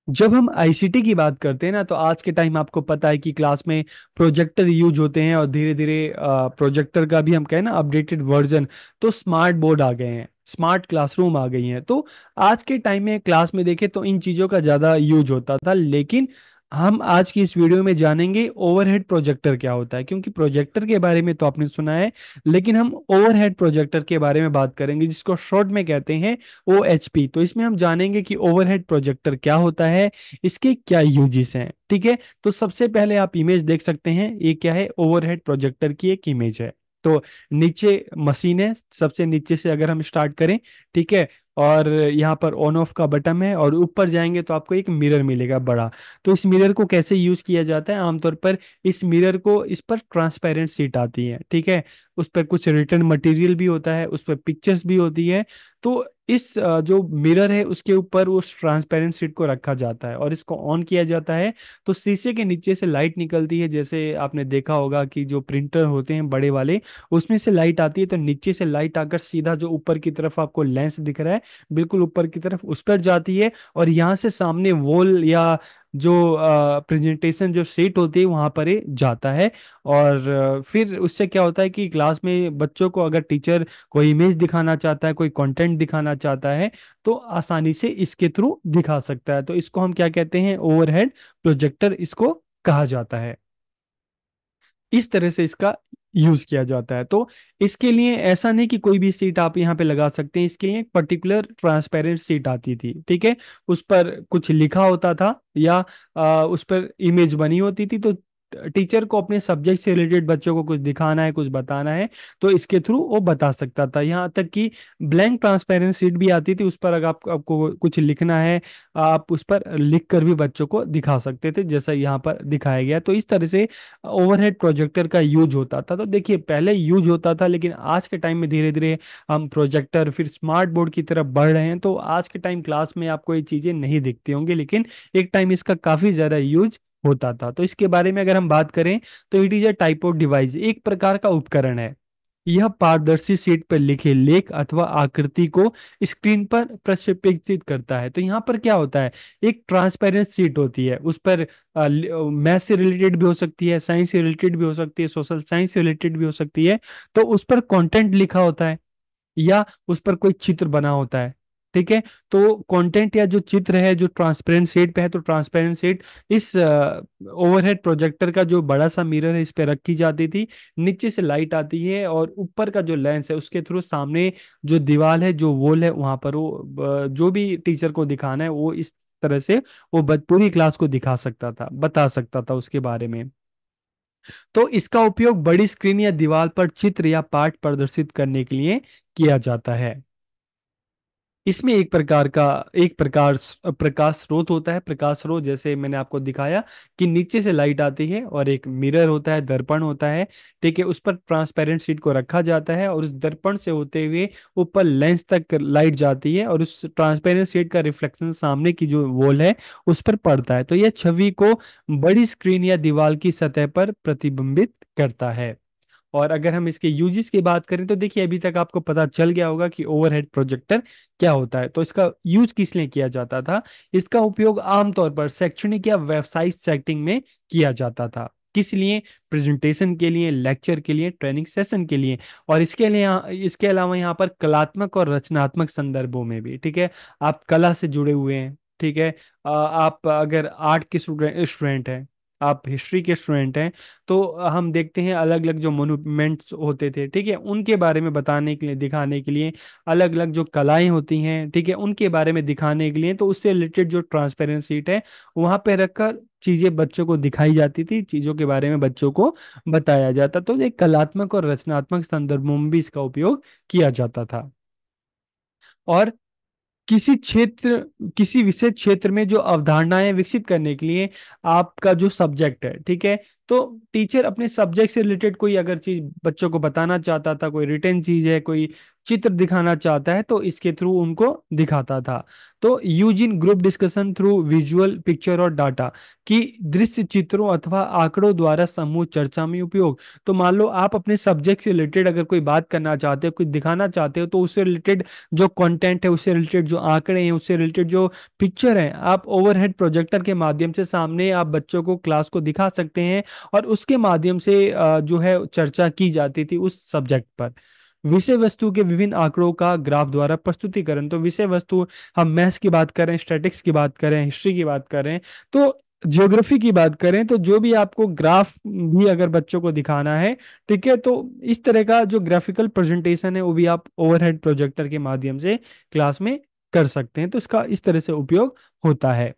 जब हम आईसीटी की बात करते हैं ना, तो आज के टाइम आपको पता है कि क्लास में प्रोजेक्टर यूज होते हैं, और धीरे धीरे प्रोजेक्टर का भी हम कहें ना अपडेटेड वर्जन, तो स्मार्ट बोर्ड आ गए हैं, स्मार्ट क्लासरूम आ गई हैं। तो आज के टाइम में क्लास में देखें तो इन चीज़ों का ज़्यादा यूज होता था, लेकिन हम आज की इस वीडियो में जानेंगे ओवरहेड प्रोजेक्टर क्या होता है, क्योंकि प्रोजेक्टर के बारे में तो आपने सुना है, लेकिन हम ओवरहेड प्रोजेक्टर के बारे में बात करेंगे, जिसको शॉर्ट में कहते हैं OHP। तो इसमें हम जानेंगे कि ओवरहेड प्रोजेक्टर क्या होता है, इसके क्या यूजेस हैं। ठीक है, तो सबसे पहले आप इमेज देख सकते हैं, ये क्या है, ओवरहेड प्रोजेक्टर की एक इमेज है। तो नीचे मशीन है, सबसे नीचे से अगर हम स्टार्ट करें, ठीक है, और यहाँ पर ऑन ऑफ का बटन है, और ऊपर जाएंगे तो आपको एक मिरर मिलेगा बड़ा। तो इस मिरर को कैसे यूज किया जाता है, आमतौर पर इस मिरर को, इस पर ट्रांसपेरेंट शीट आती है, ठीक है, उस पर कुछ रिटर्न मटेरियल भी होता है, उस पर पिक्चर्स भी होती है। तो इस जो मिरर है उसके ऊपर उस ट्रांसपेरेंट शीट को रखा जाता है, और इसको ऑन किया जाता है तो शीशे के नीचे से लाइट निकलती है। जैसे आपने देखा होगा कि जो प्रिंटर होते हैं बड़े वाले, उसमें से लाइट आती है, तो नीचे से लाइट आकर सीधा जो ऊपर की तरफ आपको लेंस दिख रहा है, बिल्कुल ऊपर की तरफ उस पर जाती है, और यहाँ से सामने वॉल या जो प्रेजेंटेशन जो शीट होती है वहां पर ये जाता है। और फिर उससे क्या होता है कि क्लास में बच्चों को अगर टीचर कोई इमेज दिखाना चाहता है, कोई कंटेंट दिखाना चाहता है, तो आसानी से इसके थ्रू दिखा सकता है। तो इसको हम क्या कहते हैं, ओवरहेड प्रोजेक्टर इसको कहा जाता है। इस तरह से इसका यूज किया जाता है। तो इसके लिए ऐसा नहीं कि कोई भी सीट आप यहाँ पे लगा सकते हैं, इसके लिए एक पर्टिकुलर ट्रांसपेरेंट सीट आती थी, ठीक है, उस पर कुछ लिखा होता था, या उस पर इमेज बनी होती थी। तो टीचर को अपने सब्जेक्ट से रिलेटेड बच्चों को कुछ दिखाना है, कुछ बताना है, तो इसके थ्रू वो बता सकता था। यहाँ तक कि ब्लैंक ट्रांसपेरेंट सीट भी आती थी, उस पर अगर आपको कुछ लिखना है, आप उस पर लिख कर भी बच्चों को दिखा सकते थे, जैसा यहाँ पर दिखाया गया है। तो इस तरह से ओवरहेड प्रोजेक्टर का यूज होता था। तो देखिए, पहले यूज होता था, लेकिन आज के टाइम में धीरे धीरे हम प्रोजेक्टर फिर स्मार्ट बोर्ड की तरफ बढ़ रहे हैं। तो आज के टाइम क्लास में आपको ये चीजें नहीं दिखती होंगी, लेकिन एक टाइम इसका काफी ज्यादा यूज होता था। तो इसके बारे में अगर हम बात करें, तो it is a type of device, एक प्रकार का उपकरण है। यह पारदर्शी शीट पर लिखे लेख अथवा आकृति को स्क्रीन पर प्रक्षेपित करता है। तो यहाँ पर क्या होता है, एक ट्रांसपेरेंट शीट होती है, उस पर मैथ से रिलेटेड भी हो सकती है, साइंस से रिलेटेड भी हो सकती है, सोशल साइंस से रिलेटेड भी हो सकती है। तो उस पर कंटेंट लिखा होता है, या उस पर कोई चित्र बना होता है, ठीक है। तो कंटेंट या जो चित्र है जो ट्रांसपेरेंट शीट पे है, तो ट्रांसपेरेंट शीट इस ओवरहेड प्रोजेक्टर का जो बड़ा सा मिरर है इस पे रखी जाती थी। नीचे से लाइट आती है, और ऊपर का जो लेंस है उसके थ्रू सामने जो दीवार है, जो वॉल है, वहां पर वो जो भी टीचर को दिखाना है वो इस तरह से वो पूरी क्लास को दिखा सकता था, बता सकता था उसके बारे में। तो इसका उपयोग बड़ी स्क्रीन या दीवार पर चित्र या पाठ प्रदर्शित करने के लिए किया जाता है। इसमें एक प्रकार प्रकाश स्रोत होता है। प्रकाश स्रोत जैसे मैंने आपको दिखाया कि नीचे से लाइट आती है, और एक मिरर होता है, दर्पण होता है, ठीक है, उस पर ट्रांसपेरेंट शीट को रखा जाता है, और उस दर्पण से होते हुए ऊपर लेंस तक लाइट जाती है, और उस ट्रांसपेरेंट शीट का रिफ्लेक्शन सामने की जो वॉल है उस पर पड़ता है। तो यह छवि को बड़ी स्क्रीन या दीवार की सतह पर प्रतिबिंबित करता है। और अगर हम इसके यूजेस की बात करें, तो देखिए अभी तक आपको पता चल गया होगा कि ओवरहेड प्रोजेक्टर क्या होता है। तो इसका यूज किस लिए किया जाता था, इसका उपयोग आमतौर पर शैक्षणिक या व्यावसायिक सेटिंग में किया जाता था। किस लिए, प्रेजेंटेशन के लिए, लेक्चर के लिए, ट्रेनिंग सेशन के लिए, और इसके अलावा यहाँ पर कलात्मक और रचनात्मक संदर्भों में भी, ठीक है। आप कला से जुड़े हुए हैं, ठीक है, आप अगर आर्ट के स्टूडेंट हैं, आप हिस्ट्री के स्टूडेंट हैं, तो हम देखते हैं अलग अलग जो मोन्यूमेंट्स होते थे, ठीक है, उनके बारे में बताने के लिए, दिखाने के लिए, अलग अलग जो कलाएं होती हैं, ठीक है, उनके बारे में दिखाने के लिए, तो उससे रिलेटेड जो ट्रांसपेरेंट सीट है वहां पे रखकर चीजें बच्चों को दिखाई जाती थी, चीजों के बारे में बच्चों को बताया जाता। तो एक कलात्मक और रचनात्मक संदर्भों में भी इसका उपयोग किया जाता था। और किसी क्षेत्र किसी विशेष क्षेत्र में जो अवधारणाएं विकसित करने के लिए आपका जो सब्जेक्ट है, ठीक है, तो टीचर अपने सब्जेक्ट से रिलेटेड कोई अगर चीज बच्चों को बताना चाहता था, कोई रिटेन चीज है, कोई चित्र दिखाना चाहता है तो इसके थ्रू उनको दिखाता था। तो using group discussion through visual picture और डाटा, कि दृश्य चित्रों अथवा आंकड़ों द्वारा समूह चर्चा में उपयोग। तो मान लो आप अपने सब्जेक्ट से रिलेटेड अगर कोई बात करना चाहते हो, कुछ दिखाना चाहते हो, तो उससे रिलेटेड जो कंटेंट है, उससे रिलेटेड जो आंकड़े हैं, उससे रिलेटेड जो पिक्चर है, आप ओवरहेड प्रोजेक्टर के माध्यम से सामने आप बच्चों को क्लास को दिखा सकते हैं। और उसके माध्यम से जो है चर्चा की जाती थी उस सब्जेक्ट पर। विषय वस्तु के विभिन्न आंकड़ों का ग्राफ द्वारा प्रस्तुतिकरण। तो विषय वस्तु, हम मैथ्स की बात करें, स्टैटिक्स की बात करें, हिस्ट्री की बात करें, तो ज्योग्राफी की बात करें, तो जो भी आपको ग्राफ भी अगर बच्चों को दिखाना है, ठीक है, तो इस तरह का जो ग्राफिकल प्रेजेंटेशन है वो भी आप ओवरहेड प्रोजेक्टर के माध्यम से क्लास में कर सकते हैं। तो इसका इस तरह से उपयोग होता है।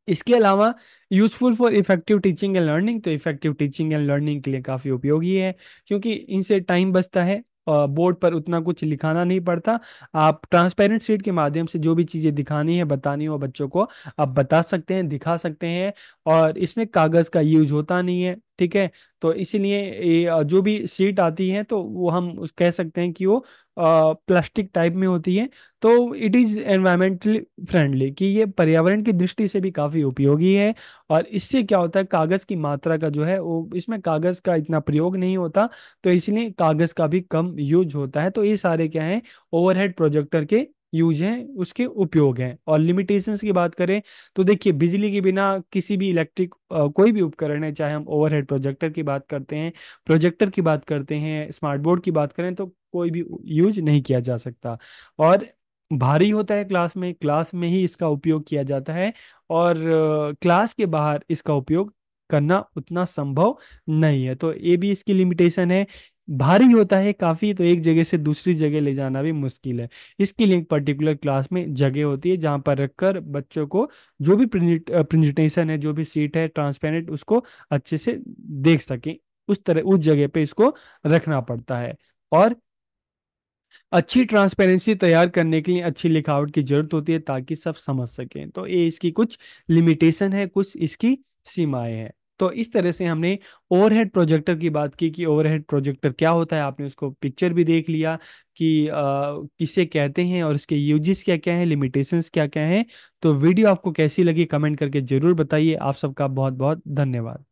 इसके अलावा useful for effective teaching and learning, तो इफेक्टिव टीचिंग एंड लर्निंग के लिए काफ़ी उपयोगी है, क्योंकि इनसे टाइम बचता है। बोर्ड पर उतना कुछ लिखाना नहीं पड़ता। आप ट्रांसपेरेंट शीट के माध्यम से जो भी चीज़ें दिखानी है, बतानी हो बच्चों को, आप बता सकते हैं, दिखा सकते हैं। और इसमें कागज़ का यूज होता नहीं है, ठीक है। तो इसीलिए जो भी शीट आती है तो वो हम कह सकते हैं कि वो प्लास्टिक टाइप में होती है। तो इट इज़ एनवायरमेंटली फ्रेंडली, कि ये पर्यावरण की दृष्टि से भी काफ़ी उपयोगी है। और इससे क्या होता है, कागज़ की मात्रा का जो है वो, इसमें कागज़ का इतना प्रयोग नहीं होता, तो इसलिए कागज़ का भी कम यूज होता है। तो ये सारे क्या हैं, ओवरहेड प्रोजेक्टर के यूज हैं, उसके उपयोग हैं। और लिमिटेशंस की बात करें तो देखिए, बिजली के बिना किसी भी इलेक्ट्रिक कोई भी उपकरण है, चाहे हम ओवरहेड प्रोजेक्टर की बात करते हैं, प्रोजेक्टर की बात करते हैं, स्मार्ट बोर्ड की बात करें, तो कोई भी यूज नहीं किया जा सकता। और भारी होता है, क्लास में ही इसका उपयोग किया जाता है। और क्लास के बाहर इसका उपयोग करना उतना संभव नहीं है। तो ये भी इसकी लिमिटेशन है। भारी होता है काफी, तो एक जगह से दूसरी जगह ले जाना भी मुश्किल है। इसके लिए एक पर्टिकुलर क्लास में जगह होती है जहां पर रखकर बच्चों को जो भी प्रेजेंटेशन है, जो भी सीट है ट्रांसपेरेंट, उसको अच्छे से देख सकें। उस तरह उस जगह पे इसको रखना पड़ता है। और अच्छी ट्रांसपेरेंसी तैयार करने के लिए अच्छी लिखावट की जरूरत होती है, ताकि सब समझ सकें। तो ये इसकी कुछ लिमिटेशन है, कुछ इसकी सीमाएं हैं। तो इस तरह से हमने ओवरहेड प्रोजेक्टर की बात की, कि ओवरहेड प्रोजेक्टर क्या होता है, आपने उसको पिक्चर भी देख लिया कि किसे कहते हैं और इसके यूजेस क्या क्या है, लिमिटेशंस क्या क्या हैं। तो वीडियो आपको कैसी लगी, कमेंट करके जरूर बताइए। आप सबका बहुत बहुत धन्यवाद।